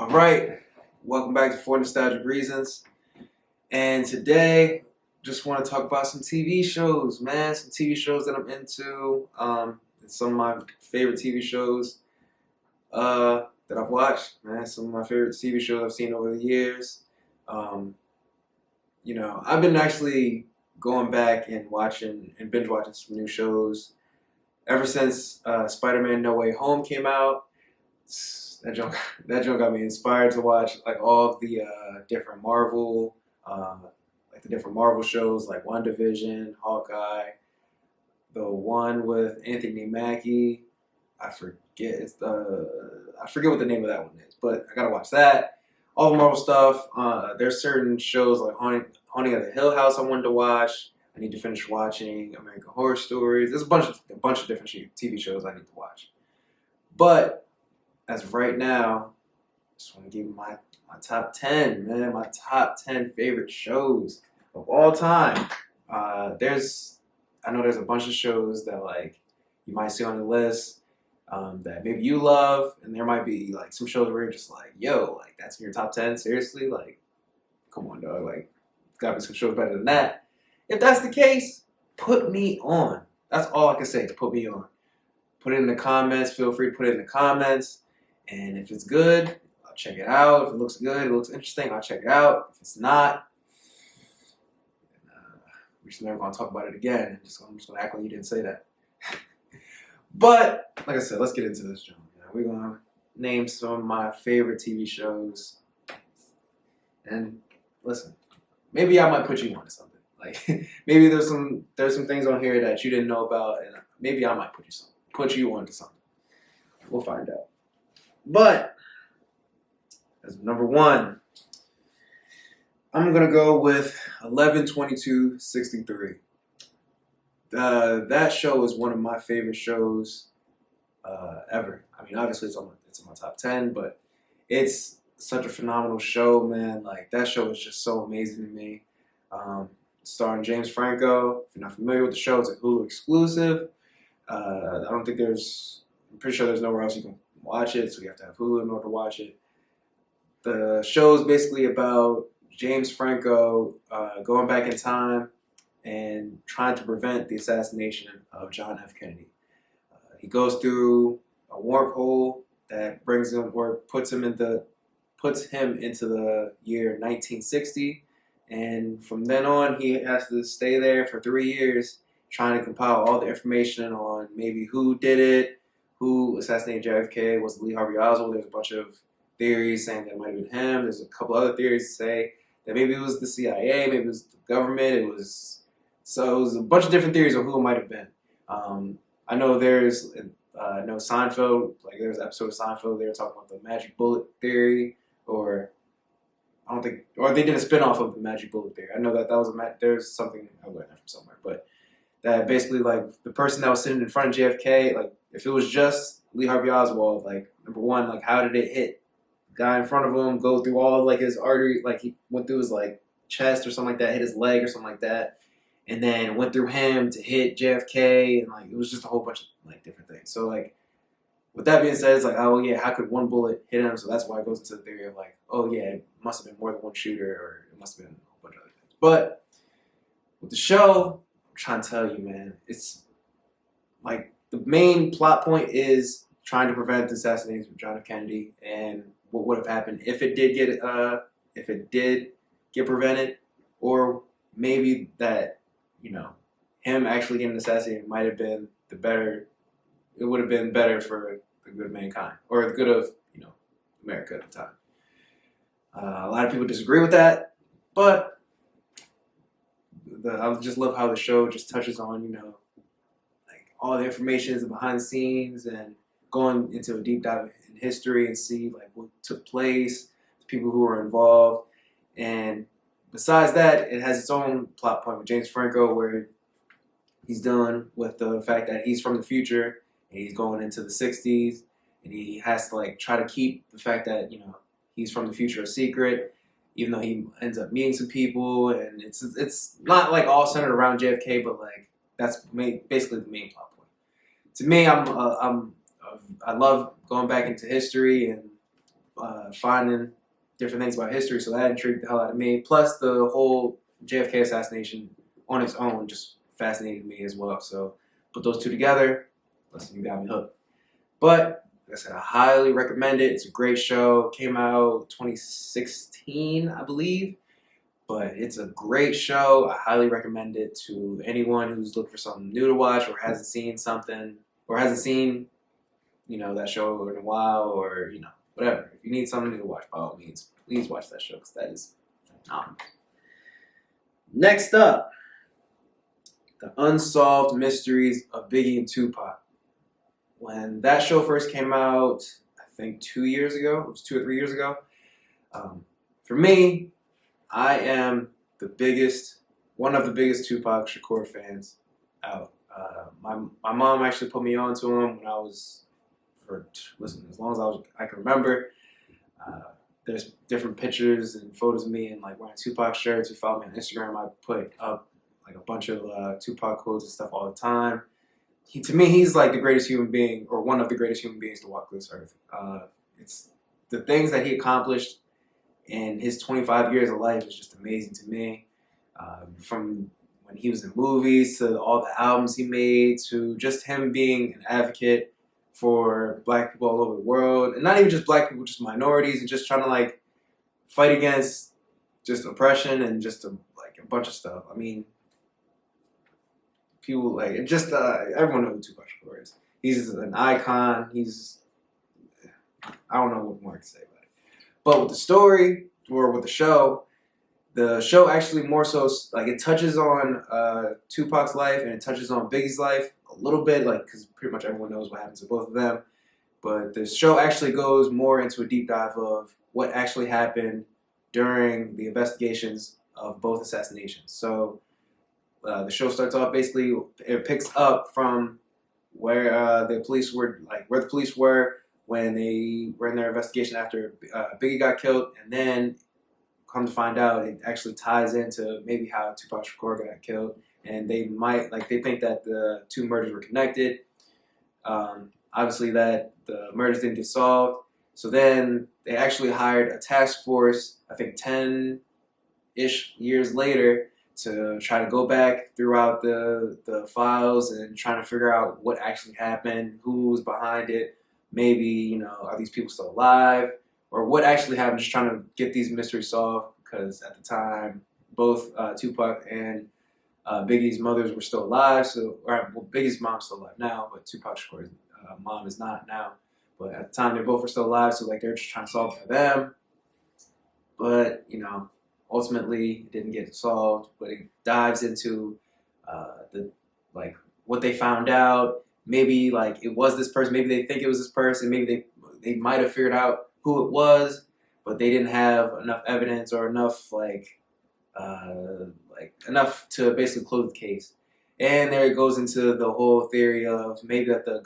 All right, welcome back to For Nostalgic Reasons. And today, just want to talk about some TV shows, man. Some TV shows that I'm into. Some of my favorite TV shows that I've watched, man. Some of my favorite TV shows I've seen over the years. Um, I've been actually going back and watching and binge watching some new shows ever since Spider-Man No Way Home came out. That joke, that joke got me inspired to watch like all of the uh, like the different Marvel shows, like WandaVision, Hawkeye, the one with Anthony Mackie. I forget what the name of that one is, but I gotta watch that. All the Marvel stuff. There's certain shows like Haunting of the Hill House I wanted to watch. I need to finish watching American Horror Stories. There's a bunch of different TV shows I need to watch, but as of right now, I just want to give you my top 10, man. My top 10 favorite shows of all time. I know there's a bunch of shows that like you might see on the list that maybe you love, and there might be like some shows where you're just like, yo, like that's in your top 10? Seriously? Like, come on, dog. Like, gotta be some shows better than that. If that's the case, put me on. That's all I can say. Put me on. Put it in the comments. Feel free to put it in the comments. And if it's good, I'll check it out. If it looks good, it looks interesting, I'll check it out. If it's not, we're just never going to talk about it again. I'm just going to act like you didn't say that. But, like I said, let's get into this, John. We're going to name some of my favorite TV shows. And listen, maybe I might put you on to something. Like, maybe there's some things on here that you didn't know about, and maybe I might put you on to something. We'll find out. But as number one, I'm gonna go with 11/22/63. That show is one of my favorite shows ever. I mean, obviously it's in my top 10, but it's such a phenomenal show, man. Like that show is just so amazing to me. Starring James Franco. If you're not familiar with the show, it's a Hulu exclusive. I'm pretty sure there's nowhere else you can watch it, so you have to have Hulu in order to watch it. The show is basically about James Franco going back in time and trying to prevent the assassination of John F. Kennedy. He goes through a wormhole that brings him or puts him into the year 1960, and from then on he has to stay there for 3 years trying to compile all the information on maybe who did it, who assassinated JFK. Was it Lee Harvey Oswald? There's a bunch of theories saying that it might have been him. There's a couple other theories that say that maybe it was the CIA, maybe it was the government. It was a bunch of different theories of who it might have been. I know there's Seinfeld. Like there's an episode of Seinfeld. They were talking about the magic bullet theory, or they did a spinoff of the magic bullet theory. I know that was there's something I learned that from somewhere, but that basically like the person that was sitting in front of JFK, like if it was just Lee Harvey Oswald, like number one, like how did it hit the guy in front of him, go through all like his artery, like he went through his like chest or something like that, hit his leg or something like that, and then went through him to hit JFK, and like it was just a whole bunch of like different things. So like with that being said, it's like, oh yeah, how could one bullet hit him? So that's why it goes into the theory of like, oh yeah, it must have been more than one shooter, or it must have been a whole bunch of other things. But with the show, I'm trying to tell you, man, it's like the main plot point is trying to prevent the assassination of John F. Kennedy and what would have happened if it did get prevented, or maybe that him actually getting assassinated might have been the better. It would have been better for the good of mankind, or the good of America at the time. A lot of people disagree with that, but I just love how the show just touches on like all the information is behind the scenes and going into a deep dive in history and see like what took place, the people who were involved, and besides that, it has its own plot point with James Franco where he's dealing with the fact that he's from the future and he's going into the 60s, and he has to like try to keep the fact that he's from the future a secret, even though he ends up meeting some people, and it's not like all centered around JFK, but like that's basically the main plot point. To me, I love going back into history and finding different things about history, so that intrigued the hell out of me. Plus, the whole JFK assassination on its own just fascinated me as well. So put those two together, listen, you got me hooked. But like I said, I highly recommend it. It's a great show. It came out 2016, I believe. But it's a great show. I highly recommend it to anyone who's looking for something new to watch or hasn't seen something or hasn't seen, that show in a while or, whatever. If you need something new to watch, by all means, please watch that show because that is phenomenal. Next up, The Unsolved Mysteries of Biggie and Tupac. When that show first came out, I think 2 years ago, it was 2 or 3 years ago. For me, I am one of the biggest Tupac Shakur fans out. My mom actually put me on to him when I was, as long as I can remember. There's different pictures and photos of me in like wearing Tupac shirts. You follow me on Instagram, I put up like a bunch of Tupac quotes and stuff all the time. To me, he's like the greatest human being, or one of the greatest human beings to walk this earth. It's the things that he accomplished in his 25 years of life is just amazing to me. From when he was in movies to all the albums he made to just him being an advocate for black people all over the world, and not even just black people, just minorities, and just trying to like fight against just oppression and just a bunch of stuff. I mean, people like just everyone knows who Tupac Shakur is. He's an icon. I don't know what more to say about it. But with the story or with the show actually more so like it touches on Tupac's life and it touches on Biggie's life a little bit, like because pretty much everyone knows what happened to both of them. But the show actually goes more into a deep dive of what actually happened during the investigations of both assassinations. So the show starts off basically, it picks up from where the police were when they were in their investigation after Biggie got killed, and then come to find out it actually ties into maybe how Tupac Shakur got killed, and they think that the two murders were connected. Obviously that the murders didn't get solved, so then they actually hired a task force, I think 10-ish years later, to try to go back throughout the files and trying to figure out what actually happened, who was behind it, maybe, are these people still alive, or what actually happened, just trying to get these mysteries solved, because at the time, both Tupac and Biggie's mothers were still alive, Biggie's mom's still alive now, but Tupac Shakur's mom is not now, but at the time they both were still alive, so like they're just trying to solve it for them, but, ultimately it didn't get solved, but it dives into what they found out. Maybe like it was this person, maybe they think it was this person, maybe they might have figured out who it was, but they didn't have enough evidence or enough enough to basically close the case. And there it goes into the whole theory of maybe that the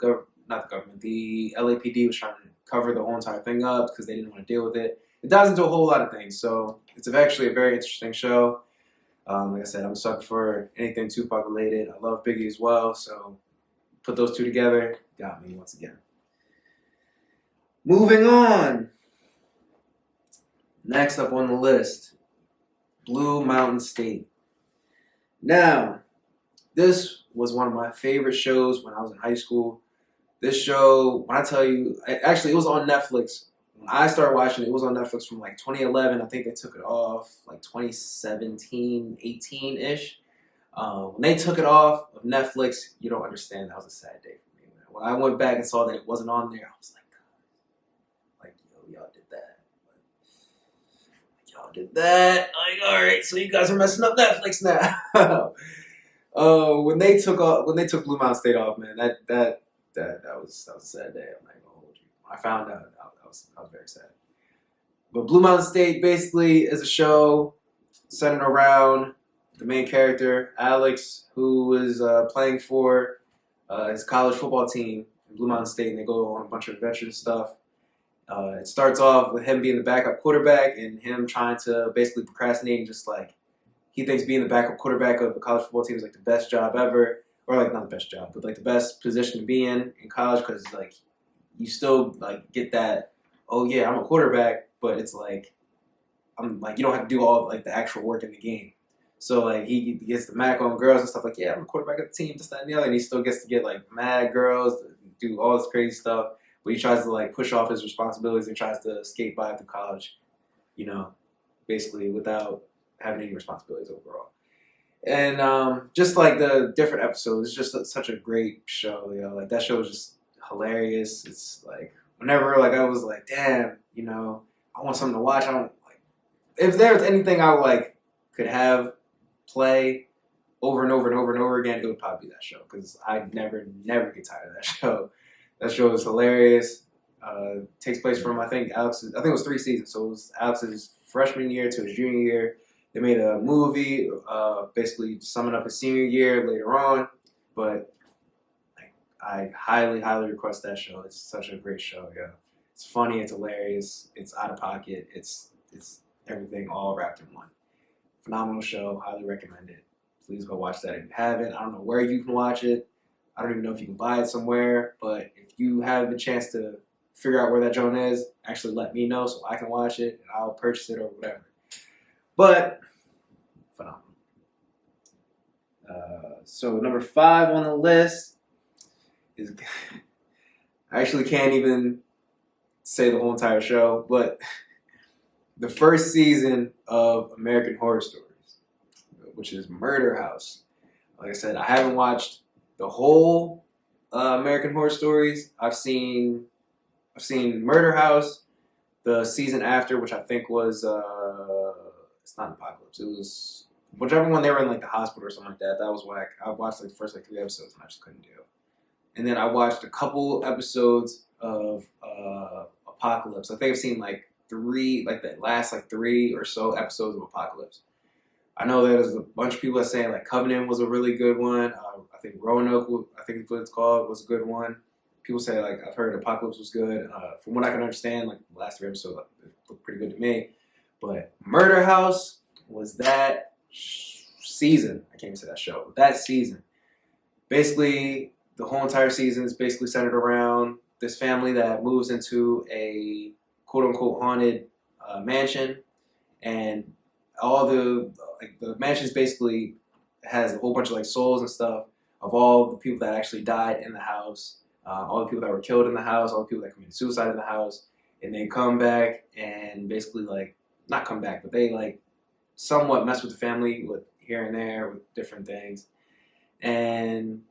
LAPD was trying to cover the whole entire thing up because they didn't want to deal with it. It dives into a whole lot of things, so it's actually a very interesting show. Like I said, I'm a sucker for anything Tupac related. I love Biggie as well, so put those two together, got me once again. Moving on. Next up on the list, Blue Mountain State. Now, this was one of my favorite shows when I was in high school. This show, when I tell you, actually it was on Netflix. When I started watching it, it was on Netflix from like 2011. I think they took it off like 2017, 18-ish. When they took it off of Netflix, you don't understand. That was a sad day for me, man. When I went back and saw that it wasn't on there, I was like, yo, y'all did that. Y'all did that. Like, all right, so you guys are messing up Netflix now. When they took Blue Mountain State off, man, that was a sad day. I'm not gonna hold you. When I found out, I was very sad. But Blue Mountain State basically is a show centered around the main character, Alex, who is playing for his college football team in Blue Mountain State, and they go on a bunch of adventures and stuff. It starts off with him being the backup quarterback and him trying to basically procrastinate and just like, he thinks being the backup quarterback of the college football team is like the best job ever, or like not the best job, but like the best position to be in college, because like you still like get that oh yeah, I'm a quarterback, but it's like I'm like you don't have to do all like the actual work in the game. So like he gets the Mac on girls and stuff like, yeah, I'm a quarterback of the team, this, that, and the other, and he still gets to get like mad girls, do all this crazy stuff, but he tries to like push off his responsibilities and tries to skate by through college, you know, basically without having any responsibilities overall. And just like the different episodes, it's just such a great show. You know, like that show is just hilarious. It's like whenever like I was like, damn, you know, I want something to watch. I don't like if there's anything I like could have play over and over and over and over again, it would probably be that show because I never get tired of that show. That show is hilarious. Takes place from I think it was 3 seasons, so it was Alex's freshman year to his junior year. They made a movie, basically summing up his senior year later on. But like, I highly request that show. It's such a great show. Yeah, it's funny. It's hilarious. It's out of pocket. It's everything all wrapped in one. Phenomenal show. Highly recommend it. Please go watch that if you haven't. I don't know where you can watch it. I don't even know if you can buy it somewhere. But if you have the chance to figure out where that joint is, actually let me know so I can watch it and I'll purchase it or whatever. But phenomenal. So number 5 on the list is I actually can't even say the whole entire show, but the first season of American Horror Stories, which is Murder House. Like I said, I haven't watched the whole American Horror Stories. I've seen Murder House, the season after, which I think was it's not Apocalypse. It was whichever one they were in like the hospital or something like that. That was whack. I watched like the first like 3 episodes and I just couldn't do it. And then I watched a couple episodes of Apocalypse. I think I've seen like 3, like the last like 3 or so episodes of Apocalypse. I know there's a bunch of people that saying like Covenant was a really good one. I think Roanoke, I think what it's called, was a good one. People say like I've heard Apocalypse was good. From what I can understand, like the last 3 episodes looked pretty good to me. But Murder House was that season. I can't even say that show. That season, basically, the whole entire season is basically centered around this family that moves into a quote-unquote haunted mansion, and all the mansions basically has a whole bunch of like souls and stuff of all the people that actually died in the house, all the people that were killed in the house, all the people that committed suicide in the house, and they come back and basically like not come back, but they like somewhat mess with the family with here and there with different things. And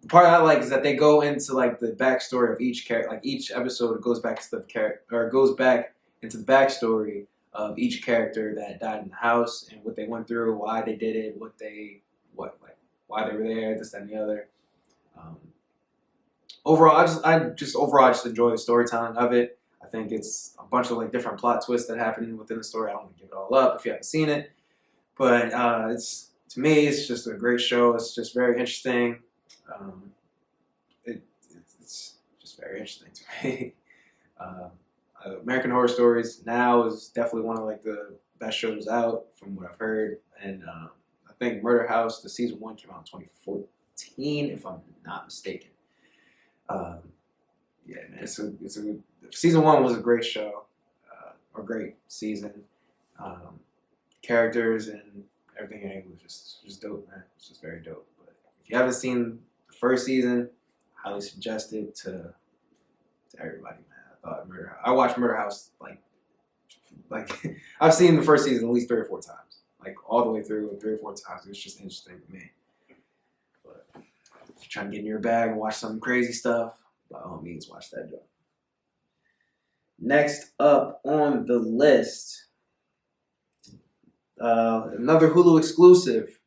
the part I like is that they go into like the backstory of each character. Like each episode, it goes back to the character, or it goes back into the backstory of each character that died in the house and what they went through, why they did it, why they were there, this, that, and the other. Overall, I just enjoy the storytelling of it. I think it's a bunch of like different plot twists that happen within the story. I don't want to give it all up if you haven't seen it, but it's to me, it's just a great show. It's just very interesting. It's just very interesting to me. American Horror Stories now is definitely one of like the best shows out from what I've heard, and I think Murder House, the season 1 came out in 2014, if I'm not mistaken. Yeah, man, it's a season 1 was a great show, or great season. Characters and everything in it was just dope, man. It's just very dope. But if you haven't seen the first season, I highly suggest it to everybody, man. I watched Murder House like I've seen the first season at least 3 or 4 times, like all the way through 3 or 4 times. It's just interesting to me. But if you're trying to get in your bag and watch some crazy stuff, by all means, watch that show. Next up on the list, another Hulu exclusive,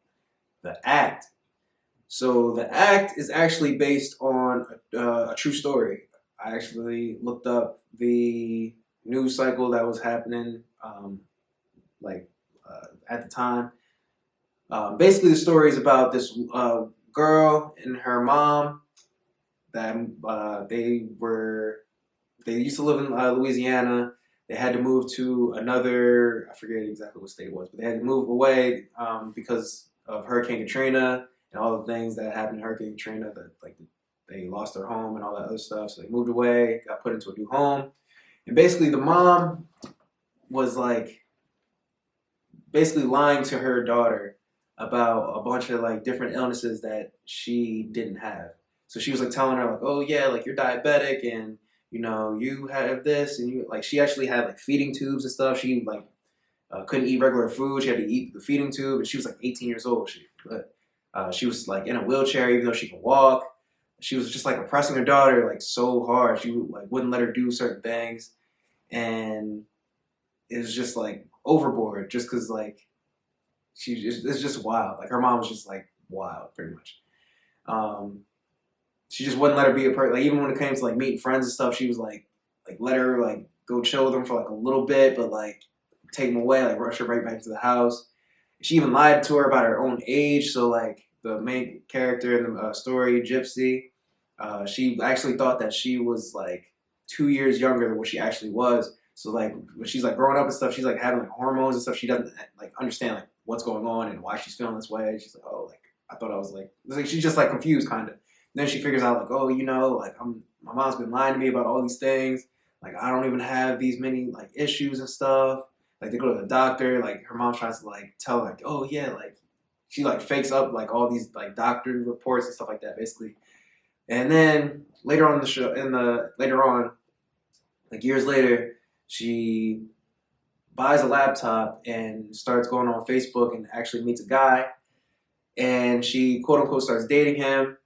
The Act. So The Act is actually based on a true story. I actually looked up the news cycle that was happening at the time. Basically, the story is about this girl and her mom that they used to live in Louisiana. They had to move to another, I forget exactly what state it was, but they had to move away because of Hurricane Katrina and all the things that happened in Hurricane Katrina, that like they lost their home and all that other stuff. So they moved away, got put into a new home. And basically, the mom was like basically lying to her daughter about a bunch of like different illnesses that she didn't have. So she was like telling her like, oh yeah, like you're diabetic and you know you have this and you like she actually had like feeding tubes and stuff. She like couldn't eat regular food. She had to eat the feeding tube, and she was like 18 years old. She was like in a wheelchair even though she could walk. She was just like oppressing her daughter like so hard. She like wouldn't let her do certain things, and it was just like overboard. Just because like it's just wild. Like her mom was just like wild, pretty much. Um, she just wouldn't let her be a person. Like even when it came to like meeting friends and stuff, she was like let her like go chill with them for like a little bit, but like take them away, like rush her right back to the house. She even lied to her about her own age. So like the main character in the story, Gypsy, she actually thought that she was like 2 years younger than what she actually was. So like when she's like growing up and stuff, she's like having like hormones and stuff. She doesn't like understand like what's going on and why she's feeling this way. She's like, oh, like I thought I was like she's just like confused kind of. Then she figures out like, oh, you know, like my mom's been lying to me about all these things. Like I don't even have these many like issues and stuff. Like they go to the doctor. Like her mom tries to like tell her, like, oh yeah, like she like fakes up like all these like doctor reports and stuff like that, basically. And then later on in the show, later on, like years later, she buys a laptop and starts going on Facebook and actually meets a guy, and she quote unquote starts dating him.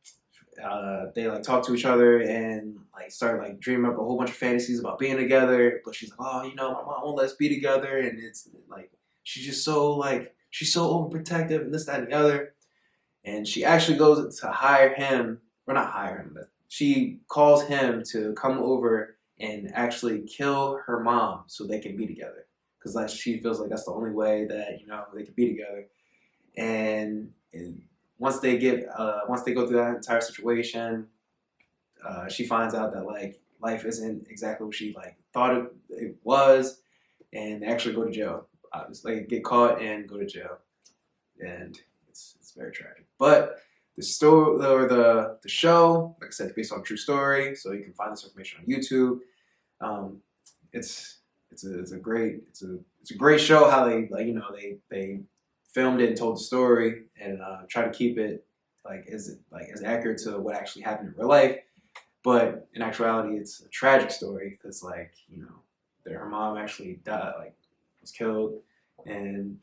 They like talk to each other and like start like dreaming up a whole bunch of fantasies about being together. But she's like, oh, you know, my mom won't let us be together, and it's like she's just so like she's so overprotective and this, that, and the other. And she actually goes to hire him, or not hire him, but she calls him to come over and actually kill her mom so they can be together. Because like she feels like that's the only way that you know they can be together. And once they go through that entire situation, she finds out that like life isn't exactly what she like thought it was, and they actually go to jail. Like get caught and go to jail, and it's very tragic. But the story or the show, like I said, it's based on a true story, so you can find this information on YouTube. Um, it's it's a great show how they like you know they filmed it and told the story and try to keep it as accurate to what actually happened in real life. But in actuality, it's a tragic story because like you know that her mom actually died, like was killed, and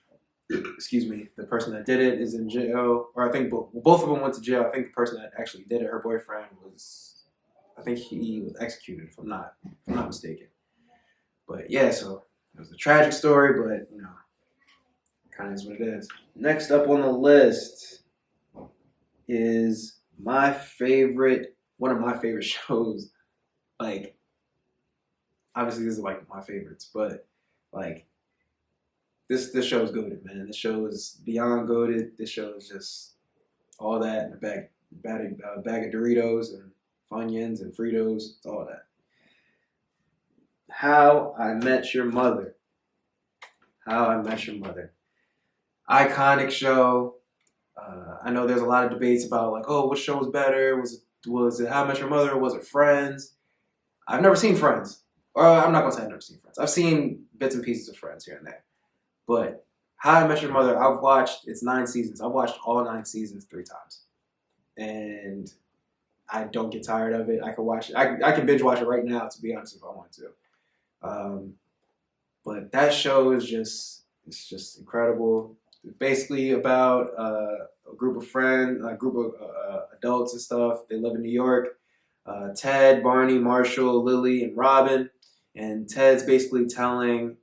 excuse me, the person that did it is in jail, or I think both of them went to jail. I think the person that actually did it, her boyfriend was, I think he was executed if I'm not mistaken. But yeah, so it was a tragic story, but you know, kind of is what it is. Next up on the list is one of my favorite shows. Like, obviously, this is like my favorites, but like, this show is goated, man. This show is beyond goated. This show is just all that in a bag of Doritos and Funyuns and Fritos, all that. How I Met Your Mother. How I Met Your Mother. Iconic show. I know there's a lot of debates about like, oh, which show was better? Was it How I Met Your Mother? Or was it Friends? I've never seen Friends, or I'm not gonna say I've never seen Friends. I've seen bits and pieces of Friends here and there, but How I Met Your Mother, I've watched. It's 9 seasons. I've watched all 9 seasons 3 times, and I don't get tired of it. I can watch it. I can binge watch it right now, to be honest, if I want to. Um, but that show is just incredible. It's basically about a group of friends, a group of adults and stuff. They live in New York. Ted, Barney, Marshall, Lily, and Robin. And Ted's basically telling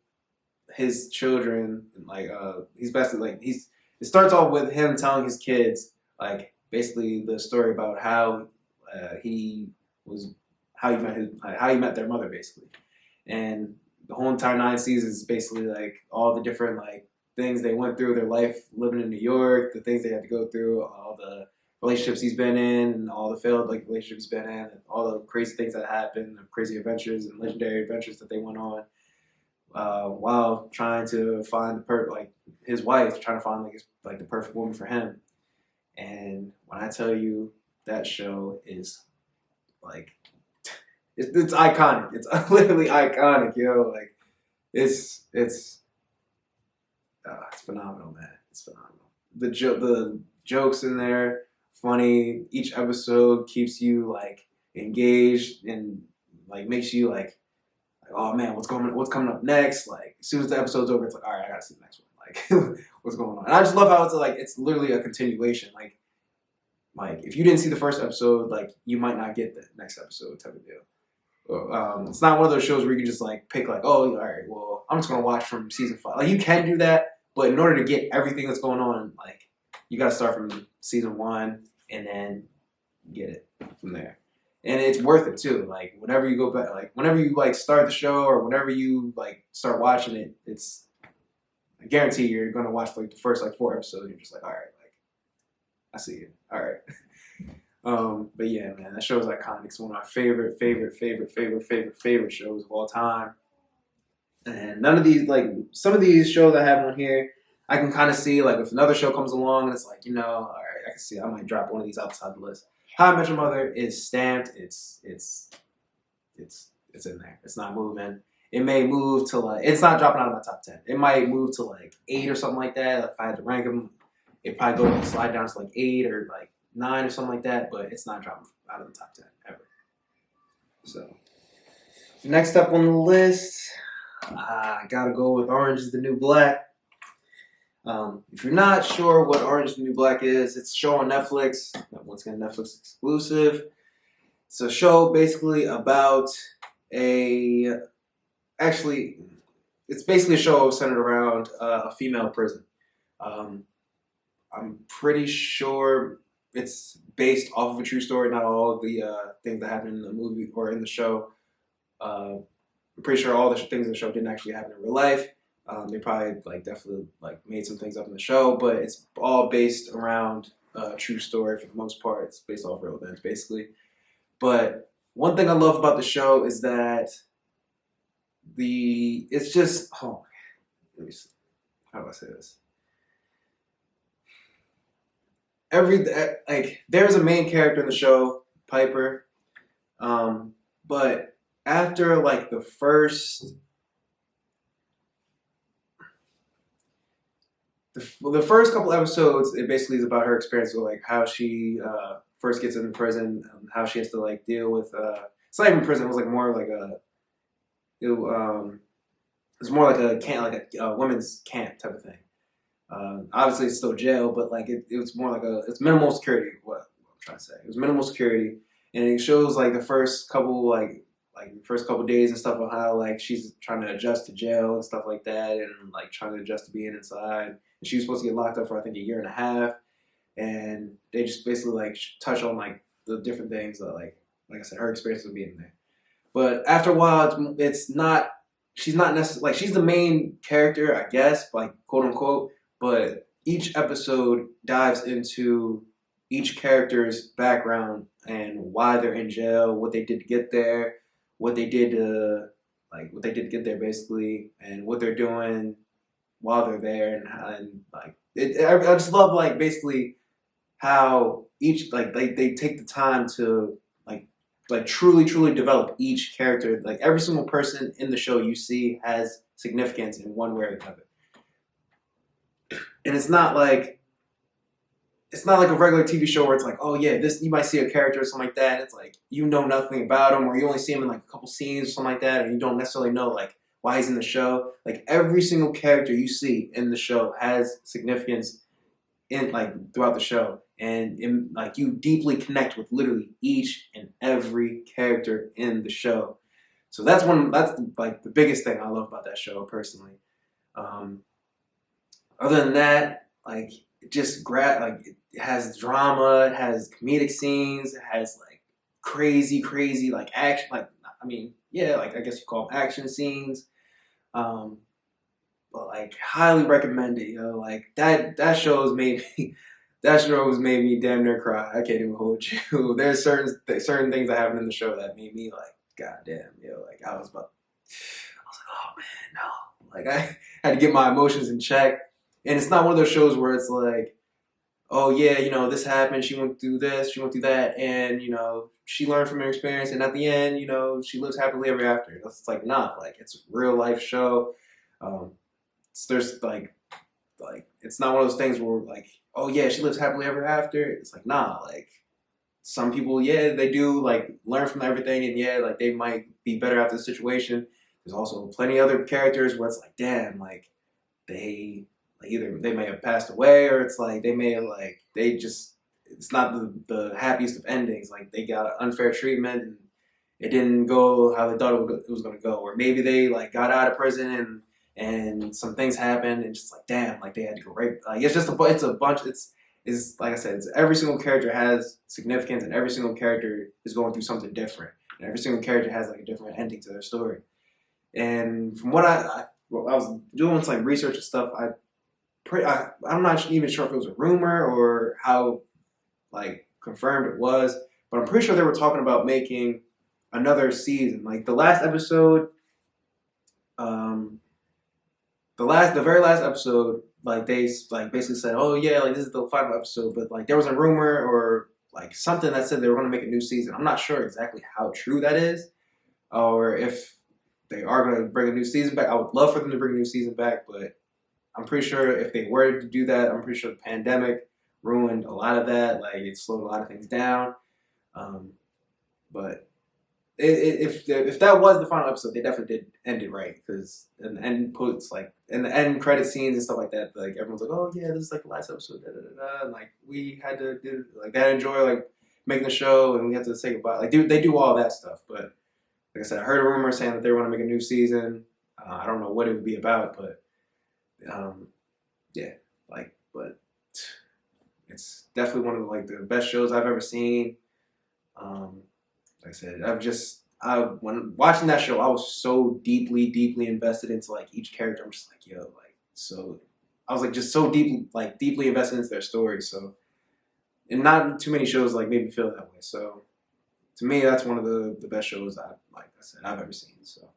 his children, like he's basically like he's. It starts off with him telling his kids, like basically the story about how he was, how he met their mother, basically, and the whole entire 9 seasons is basically like all the different like things they went through, their life living in New York, the things they had to go through, all the relationships he's been in, and all the failed like relationships he's been in, and all the crazy things that happened, the crazy adventures and legendary adventures that they went on, while trying to find like his wife, trying to find like the perfect woman for him. And when I tell you that show is like It's iconic. It's literally iconic, yo. Like it's phenomenal, man. It's phenomenal. The jokes in there, funny. Each episode keeps you like engaged and like makes you like oh man, what's coming up next? Like as soon as the episode's over, it's like all right, I gotta see the next one. Like what's going on? And I just love how it's literally a continuation. Like if you didn't see the first episode, like you might not get the next episode type of deal. It's not one of those shows where you can just like pick like, oh, all right, well, I'm just gonna watch from season 5. Like you can do that, but in order to get everything that's going on, like you gotta start from season 1 and then get it from there. And it's worth it too. Like whenever you go back, like whenever you like start the show or whenever you like start watching it, I guarantee you're gonna watch like the first like 4 episodes. And you're just like, all right, like I see it. All right. But yeah, man, that show is iconic. It's one of my favorite shows of all time. And none of these, like some of these shows I have on here, I can kind of see like if another show comes along and it's like, you know, all right, I can see I might drop one of these outside the list. How I Met Your Mother is stamped. It's in there. It's not moving. It may move to like it's not dropping out of my top 10. It might move to like 8 or something like that. If I had to rank them, it probably go like, slide down to like 8 or like 9 or something like that. But it's not dropping out of the top 10 ever. So next up on the list, I gotta go with Orange is the New Black. If you're not sure what Orange is the New Black is, it's a show on Netflix. Once again, Netflix exclusive. It's a show basically about it's basically a show centered around a female prison. I'm pretty sure it's based off of a true story, not all of the things that happen in the movie or in the show. I'm pretty sure all the things in the show didn't actually happen in real life. They probably definitely made some things up in the show, but it's all based around a true story for the most part. It's based off real events, basically. But one thing I love about the show is that it's just let me see. How do I say this? There's a main character in the show, Piper, but after the first couple episodes, it basically is about her experience with how she first gets into prison, and how she has to deal with it's not even prison. It was more like it's more like a camp, like a women's camp type of thing. Obviously, it's still jail, but it was more like it's minimal security. What I'm trying to say, it was minimal security, and it shows the first couple first couple days and stuff on how she's trying to adjust to jail and stuff like that, and trying to adjust to being inside. And she was supposed to get locked up for I think a year and a half, and they just basically touch on the different things that like I said, her experience of being there. But after a while, it's not. She's not necessarily she's the main character, I guess, quote unquote. But each episode dives into each character's background and why they're in jail, what they did to get there, what they did to get there, basically, and what they're doing while they're there, I just love basically how each they take the time to truly develop each character. Every single person in the show you see has significance in one way or another. And it's not like a regular TV show where it's oh yeah, this you might see a character or something like that. It's you know nothing about him, or you only see him in a couple scenes or something like that, and you don't necessarily know why he's in the show. Every single character you see in the show has significance in throughout the show, and you deeply connect with literally each and every character in the show. So that's the biggest thing I love about that show personally. Other than that, it just it has drama, it has comedic scenes, it has crazy action, I guess you call them action scenes. But highly recommend it, yo. That show has made me damn near cry. I can't even hold you. There's certain things that happen in the show that made me god damn, yo. I was oh man, no. I had to get my emotions in check. And it's not one of those shows where it's oh yeah, this happened. She went through this, she went through that, and she learned from her experience. And at the end, she lives happily ever after. It's like nah, like it's a real life show. Um, there's like it's not one of those things where like, oh yeah, she lives happily ever after. It's like nah, like some people, yeah, they do like learn from everything, and yeah, like they might be better after the situation. There's also plenty of other characters where it's like, damn, like they like either they may have passed away or it's like they may have like they just it's not the happiest of endings. Like they got unfair treatment and it didn't go how they thought it was going to go, or maybe they like got out of prison and some things happened and just like damn, like they had to go right. Like it's just it's a bunch. It's like I said, it's every single character has significance and every single character is going through something different, and every single character has like a different ending to their story. And from what I was doing some like research and stuff, I'm not even sure if it was a rumor or how like confirmed it was, but I'm pretty sure they were talking about making another season. Like the last episode, um, the very last episode, like they like basically said, oh yeah, like this is the final episode, but like there was a rumor or like something that said they were going to make a new season. I'm not sure exactly how true that is, or if they are going to bring a new season back. I would love for them to bring a new season back, but I'm pretty sure if they were to do that, I'm pretty sure the pandemic ruined a lot of that. Like it slowed a lot of things down. Um, but if that was the final episode, they definitely did end it right because and the end puts like and the end credit scenes and stuff like that. Like everyone's like, oh yeah, this is like the last episode. Da, da, da, da. And, like we had to do like that. Enjoy like making the show, and we had to say goodbye. Like they do all that stuff, but like I said, I heard a rumor saying that they want to make a new season. I don't know what it would be about, but yeah, like, but it's definitely one of the best shows I've ever seen. Like I said, when watching that show, I was so deeply invested into like each character. I'm just like, yo, like so. I was like just so deeply invested into their story. So, and not too many shows like made me feel that way. So, to me, that's one of the best shows I've ever seen. So,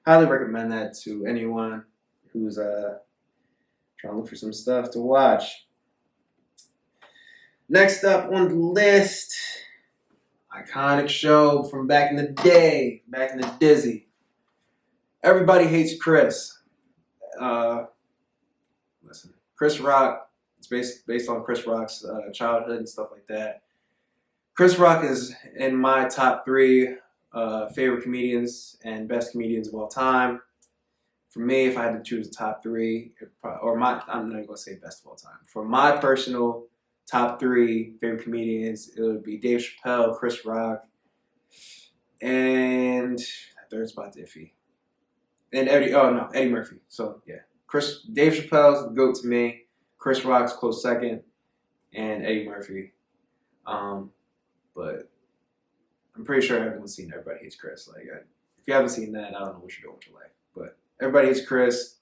highly recommend that to anyone who's trying to look for some stuff to watch. Next up on the list, iconic show from back in the day, back in the Dizzy. Everybody Hates Chris. Listen, Chris Rock. It's based on Chris Rock's childhood and stuff like that. Chris Rock is in my top 3 favorite comedians and best comedians of all time. For me, if I had to choose a top 3, I'm not going to say best of all time. For my personal top 3 favorite comedians, it would be Dave Chappelle, Chris Rock, and third spot's iffy. And Eddie Murphy. So yeah, Dave Chappelle's the GOAT to me. Chris Rock's close second, and Eddie Murphy. But I'm pretty sure everyone's seen Everybody Hates Chris. Like, if you haven't seen that, I don't know what you're doing with your life. But Everybody Hates Chris.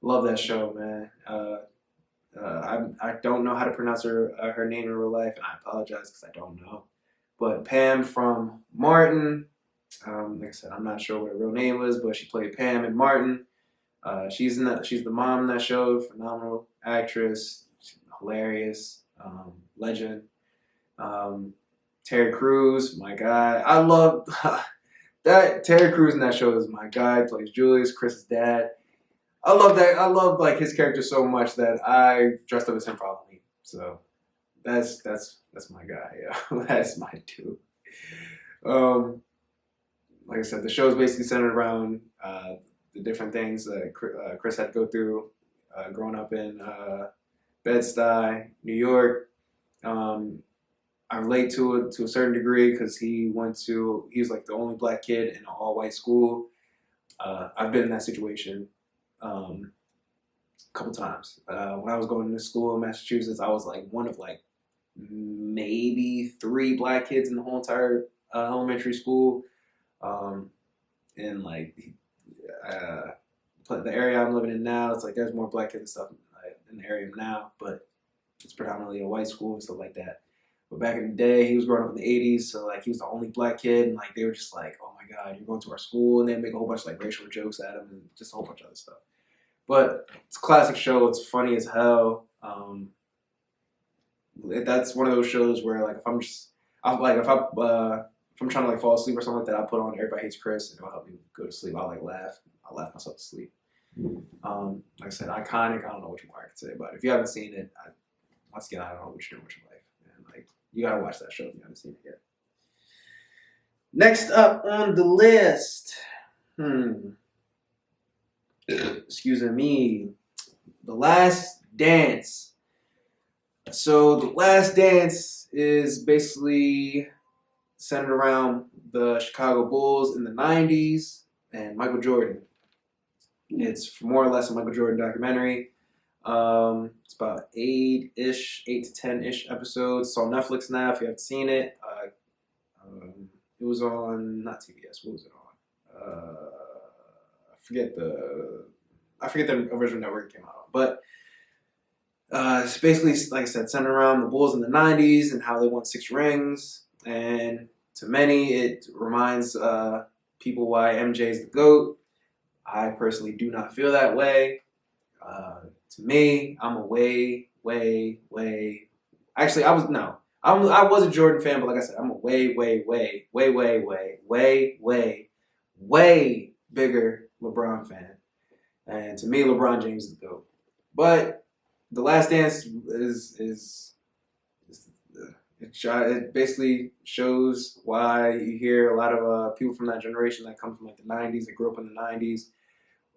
Love that show, man. I don't know how to pronounce her name in real life, and I apologize because I don't know. But Pam from Martin, like I said, I'm not sure what her real name was, but she played Pam in Martin. She's the mom in that show. Phenomenal actress, hilarious, legend. Terry Crews, my guy. I love that. Terry Crews in that show is my guy. Plays Julius, Chris's dad. I love that. I love like his character so much that I dressed up as him for Halloween. So that's my guy. Yeah, that's my dude. Like I said, the show is basically centered around the different things that Chris had to go through growing up in Bed-Stuy, New York. I relate to it to a certain degree because he was like the only black kid in an all-white school. I've been in that situation a couple times. When I was going to school in Massachusetts, I was like one of like maybe 3 black kids in the whole entire elementary school. And like the area I'm living in now, it's like there's more black kids and stuff in the area now, but it's predominantly a white school and stuff like that. But back in the day, he was growing up in the 80s, so like he was the only black kid, and like they were just like, oh my God, you're going to our school, and they make a whole bunch of like racial jokes at him and just a whole bunch of other stuff. But it's a classic show. It's funny as hell. that's one of those shows where like if I'm just if I'm trying to like fall asleep or something like that, I put on Everybody Hates Chris and it'll help me go to sleep. I'll laugh myself to sleep. Like I said, iconic. I don't know which more I can say about it. If you haven't seen it, once again, I don't know what you're doing with your life. And like you gotta watch that show if you haven't seen it yet. Next up on the list, excuse me, The Last Dance. So The Last Dance is basically centered around the Chicago Bulls in the 90s and Michael Jordan. It's more or less a Michael Jordan documentary. It's about 8 to 10-ish episodes. It's on Netflix now if you haven't seen it. It was on, not TBS, what was it on? I forget the original network it came out on. But it's basically, like I said, centered around the Bulls in the 90s and how they won 6 rings. And to many, it reminds people why MJ is the GOAT. I personally do not feel that way. To me, I'm a way. Actually, I was a Jordan fan, but like I said, I'm a way bigger LeBron fan. And to me, LeBron James is the GOAT. But The Last Dance it basically shows why you hear a lot of people from that generation that come from like the 90s, that grew up in the 90s,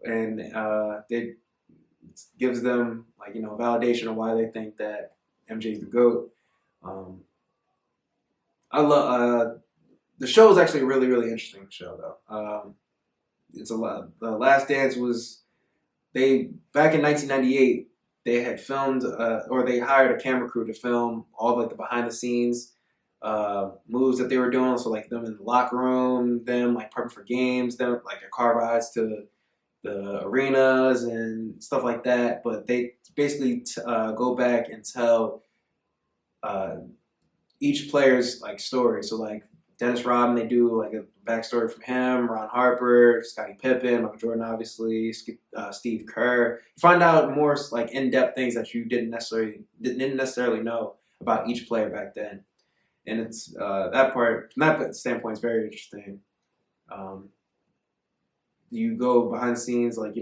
and it gives them like, validation of why they think that MJ's the GOAT. I love the show is actually a really interesting show though. It's a lot. The Last Dance was back in 1998. They had filmed, or they hired a camera crew to film all like the behind the scenes moves that they were doing. So like them in the locker room, them like prepping for games, them like their car rides to the arenas and stuff like that. But they basically go back and tell each player's like story. So like Dennis Rodman, they do like a backstory from him, Ron Harper, Scottie Pippen, Michael Jordan, obviously, Steve Kerr. You find out more like in-depth things that you didn't necessarily know about each player back then, and it's that part from that standpoint is very interesting. You go behind the scenes, like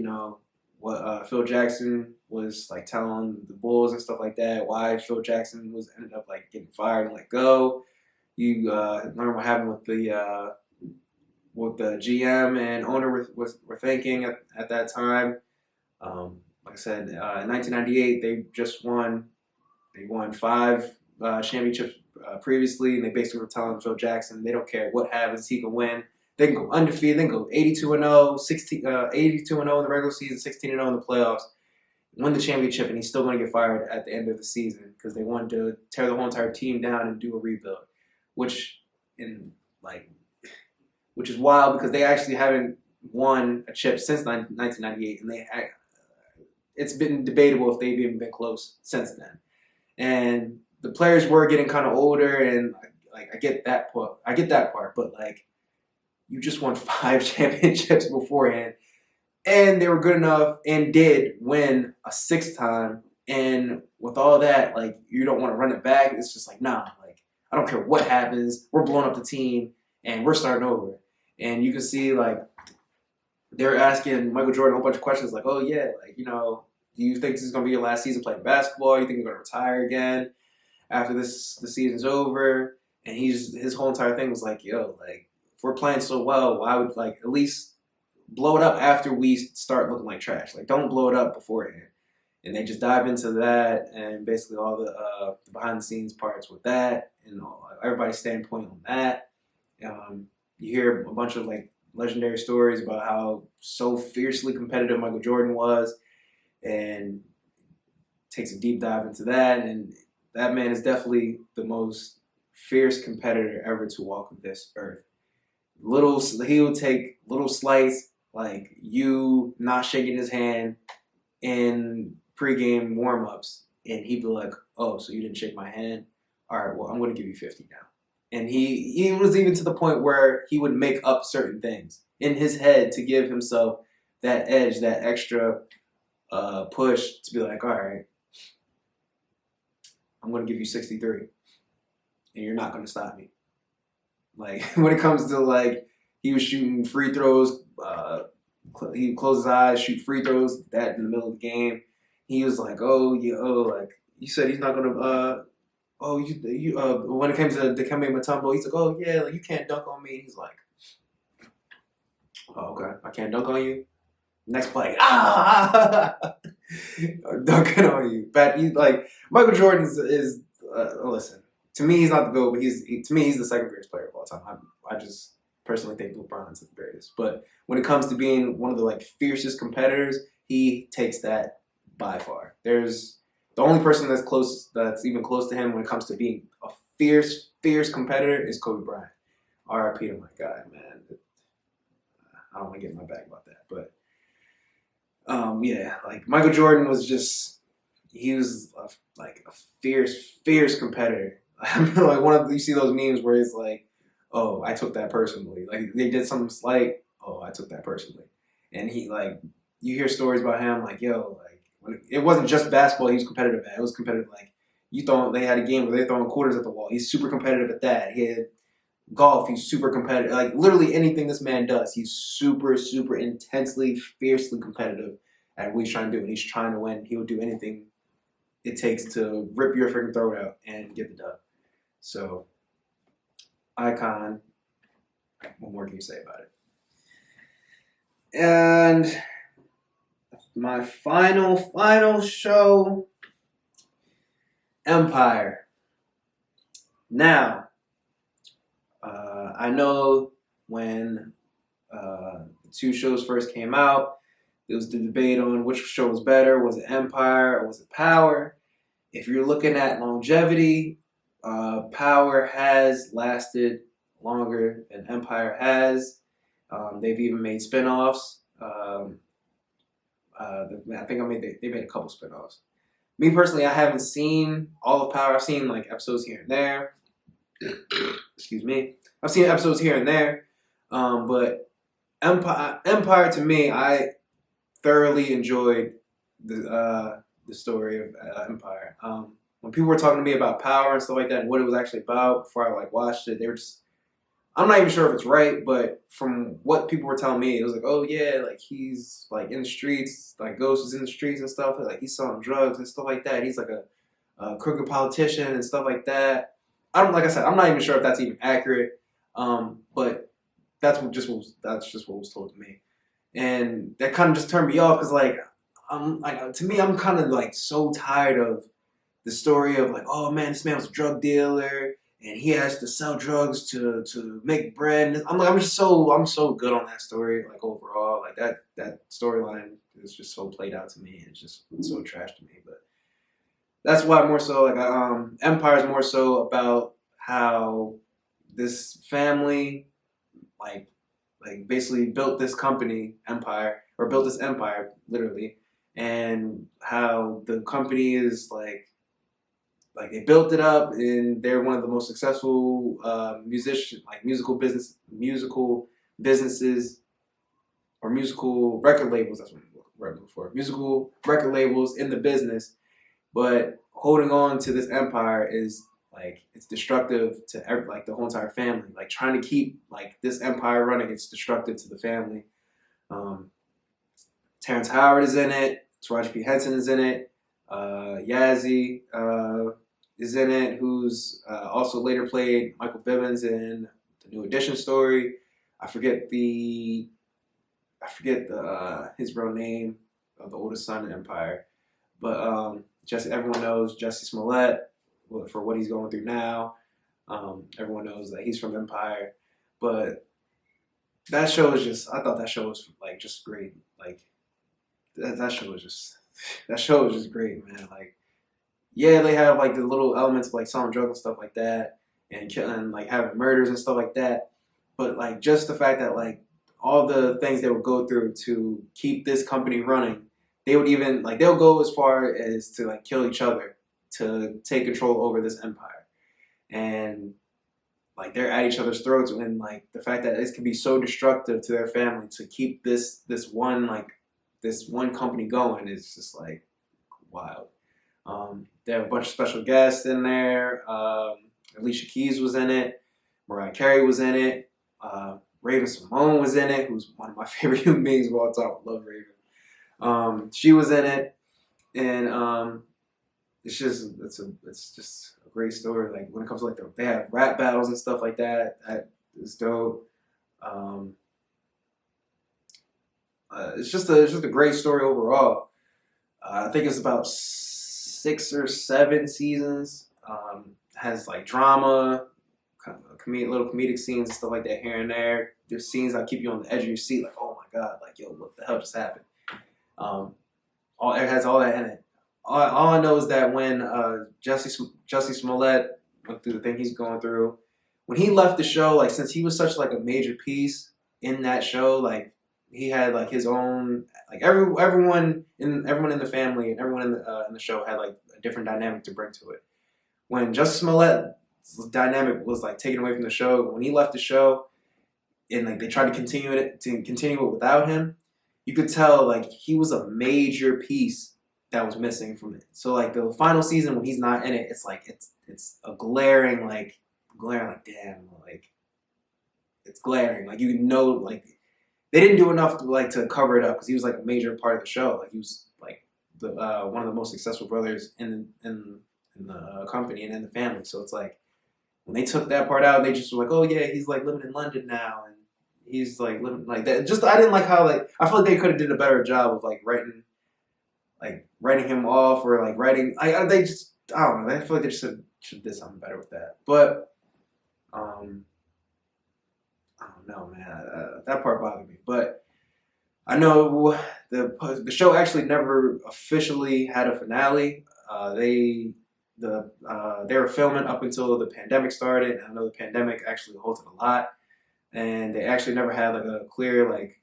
what Phil Jackson was like telling the Bulls and stuff like that. Why Phil Jackson ended up like getting fired and let go. You learn what happened with the GM and owner were thinking at that time. Like I said, in 1998 they just won. They won 5 championships previously, and they basically were telling Phil Jackson they don't care what happens, he can win. They can go undefeated. They can go 82-0, 82-0 in the regular season, 16-0 in the playoffs, win the championship, and he's still going to get fired at the end of the season because they wanted to tear the whole entire team down and do a rebuild. Which is wild because they actually haven't won a chip since 1998, and it's been debatable if they've even been close since then. And the players were getting kind of older, and like I get that part, but like you just won 5 championships beforehand, and they were good enough and did win a 6th time. And with all that, like you don't want to run it back. It's just like nah. I don't care what happens. We're blowing up the team, and we're starting over. And you can see, like, they're asking Michael Jordan a whole bunch of questions, like, oh, yeah, like, do you think this is going to be your last season playing basketball? You think you're going to retire again after the season's over? And his whole entire thing was like, yo, like, if we're playing so well, why would, like, at least blow it up after we start looking like trash? Like, don't blow it up beforehand. And they just dive into that and basically all the behind-the-scenes parts with that and everybody's standpoint on that. You hear a bunch of like legendary stories about how so fiercely competitive Michael Jordan was, and takes a deep dive into that. And that man is definitely the most fierce competitor ever to walk this earth. He will take little slights, like you not shaking his hand in pregame warm-ups, and he'd be like, oh, so you didn't shake my hand? All right, well, I'm going to give you 50 now. And he was even to the point where he would make up certain things in his head to give himself that edge, that extra push to be like, all right, I'm going to give you 63, and you're not going to stop me. Like when it comes to like he was shooting free throws, he closed his eyes, shoot free throws. That in the middle of the game, he was like, "Oh, like you said he's not going to." Oh, when it came to Dikembe Mutombo, he's like, "Oh yeah, like you can't dunk on me." He's like, "Oh okay, I can't dunk on you." Next play, dunking on you. But he's like Michael Jordan is listen. To me, he's not the GOAT, but to me he's the second greatest player of all time. I just personally think LeBron's the greatest. But when it comes to being one of the like fiercest competitors, he takes that by far. There's the only person that's even close to him when it comes to being a fierce competitor is Kobe Bryant. R.I.P. to my guy, man. I don't want to get my bag about that, but yeah, like Michael Jordan was he was like a fierce competitor. Like you see those memes where it's like, oh, I took that personally. Like they did something slight, oh, I took that personally. And he like, you hear stories about him like, yo, like it wasn't just basketball he was competitive at. It was competitive like they had a game where they're throwing quarters at the wall. He's super competitive at that. He had golf, he's super competitive. Like literally anything this man does, he's super intensely, fiercely competitive at what he's trying to do. And he's trying to win. He will do anything it takes to rip your freaking throat out and get the dub. So, icon. What more can you say about it? And my final show, Empire. Now, I know when the two shows first came out, there was the debate on which show was better. Was it Empire or was it Power? If you're looking at longevity, Power has lasted longer than Empire has. They've even made spinoffs. I think they made a couple spinoffs. Me personally, I haven't seen all of Power. I've seen like episodes here and there. Excuse me. I've seen episodes here and there. But Empire to me, I thoroughly enjoyed the story of Empire. When people were talking to me about Power and stuff like that and what it was actually about before I like watched it, they were just, I'm not even sure if it's right, but from what people were telling me, it was like, oh yeah, like he's like in the streets, like Ghost is in the streets and stuff, like he's selling drugs and stuff like that. He's like a crooked politician and stuff like that. Like I said, I'm not even sure if that's even accurate, but that's just what was told to me, and that kind of just turned me off because to me, I'm kind of like so tired of the story of like, oh man, this man was a drug dealer and he has to sell drugs to make bread. I'm so good on that story. Like overall, like that storyline is just so played out to me. It's just so trash to me. But that's why more so like Empire is more so about how this family like basically built this company Empire or built this empire literally, and how the company is like they built it up and they're one of the most successful musical businesses or musical record labels. That's what I'm looking for. Musical record labels in the business, but holding on to this empire is like it's destructive to the whole entire family. Like trying to keep like this empire running, it's destructive to the family. Terrence Howard is in it. Taraji P. Henson is in it. Yazzie is in it, who's also later played Michael Bivins in the New Edition story. I forget his real name of the oldest son in Empire, but everyone knows Jussie Smollett for what he's going through now. Everyone knows that he's from Empire, but that show is I thought that show was like just great. Like that show was just great, man. Like, yeah, they have like the little elements of like selling drugs and stuff like that, and killing, like having murders and stuff like that. But like just the fact that like all the things they would go through to keep this company running, they would even like they'll go as far as to like kill each other to take control over this empire, and like they're at each other's throats. And like the fact that this can be so destructive to their family to keep this one company going is just like wild. They have a bunch of special guests in there. Alicia Keys was in it. Mariah Carey was in it. Raven Simone was in it, who's one of my favorite human beings of all time. I love Raven. She was in it, and it's just a great story. Like when it comes to like they have rap battles and stuff like that. That is dope. Um, it's just a great story overall. I think it's about 6 or 7 seasons. Has like drama, little comedic scenes and stuff like that here and there. There's scenes that keep you on the edge of your seat, like, oh my god, like, yo, what the hell just happened? It has all that in it. All I know is that when Jussie Smollett went through the thing he's going through, when he left the show, like since he was such like a major piece in that show, like he had like his own like everyone in the family and everyone in the show had like a different dynamic to bring to it. When Jussie Smollett's dynamic was like taken away from the show, when he left the show and like they tried to continue it without him, you could tell like he was a major piece that was missing from it. So like the final season when he's not in it, it's like it's a glaring like damn, like it's glaring. Like you know, like they didn't do enough to cover it up because he was like a major part of the show. Like he was like the one of the most successful brothers in the company and in the family. So it's like when they took that part out, they just were like, oh yeah, he's like living in London now and he's like living like that. Just I didn't like how like I feel like they could have did a better job of like writing him off or like writing. I don't know. I feel like they should did something better with that. But I don't know, man. That part bothered me. But I know the show actually never officially had a finale. They were filming up until the pandemic started. And I know the pandemic actually halted a lot, and they actually never had like a clear like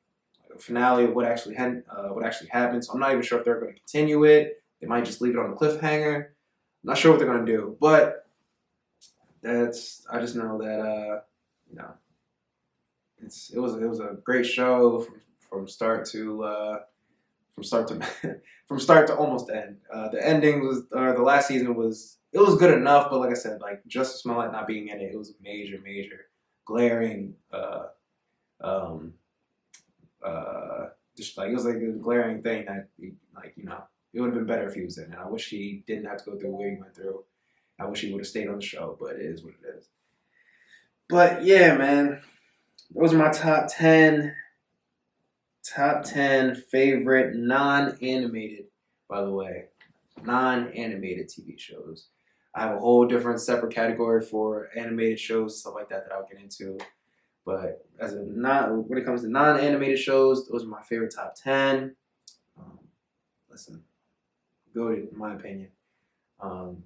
a finale of what actually happened. So I'm not even sure if they're going to continue it. They might just leave it on a cliffhanger. I'm not sure what they're going to do, but I just know that you know it was a great show from start to from start to almost end. The ending was the last season was good enough, but like I said, like Justice Smollett not being in it, it was a major glaring just like it was like a glaring thing that like it would have been better if he was in it. I wish he didn't have to go through what he went through. I wish he would have stayed on the show, but it is what it is. But yeah, man, those are my top 10 favorite non-animated, by the way, non-animated TV shows. I have a whole different separate category for animated shows, stuff like that I'll get into. But when it comes to non-animated shows, those are my favorite top 10. Listen, good in my opinion. But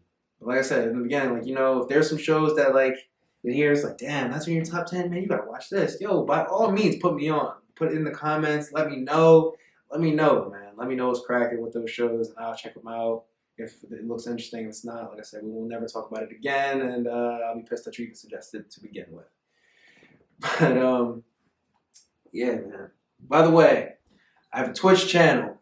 like I said in the beginning, like if there's some shows that like you hear, it's like, damn, that's in your top 10, man. You gotta watch this. Yo, by all means, put me on. Put it in the comments. Let me know. Let me know, man. Let me know what's cracking with those shows, and I'll check them out. If it looks interesting, if it's not, like I said, we will never talk about it again, and I'll be pissed that you even suggested to begin with. But yeah, man. By the way, I have a Twitch channel.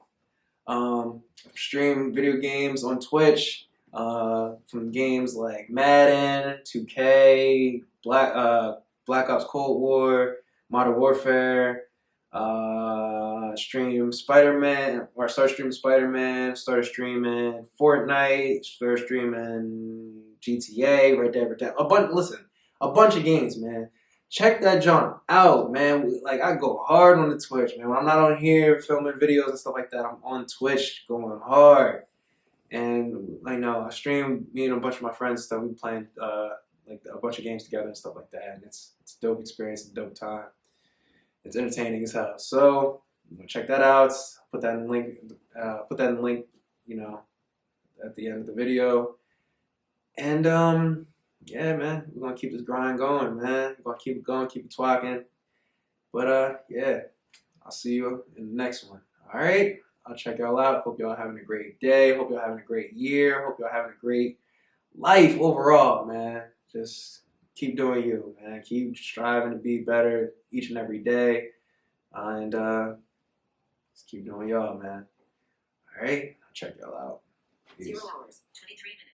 I stream video games on Twitch. From games like Madden, 2K, Black Ops Cold War, Modern Warfare. Stream Spider-Man, or start streaming Spider-Man, started streaming Fortnite, started streaming GTA, Red Dead Redemption. A bunch of games, man. Check that junk out, man. Like I go hard on the Twitch, man. When I'm not on here filming videos and stuff like that, I'm on Twitch going hard. And I know I stream me and a bunch of my friends stuff. We playing like a bunch of games together and stuff like that. And it's a dope experience, a dope time. It's entertaining as hell. So check that out. Put that in the link. At the end of the video. And yeah, man, we're gonna keep this grind going, man. We're gonna keep it going, keep it twacking. But yeah, I'll see you in the next one. All right. I'll check y'all out. Hope y'all having a great day. Hope y'all having a great year. Hope y'all having a great life overall, man. Just keep doing you, man. Keep striving to be better each and every day. And just keep doing y'all, man. All right? I'll check y'all out. Peace.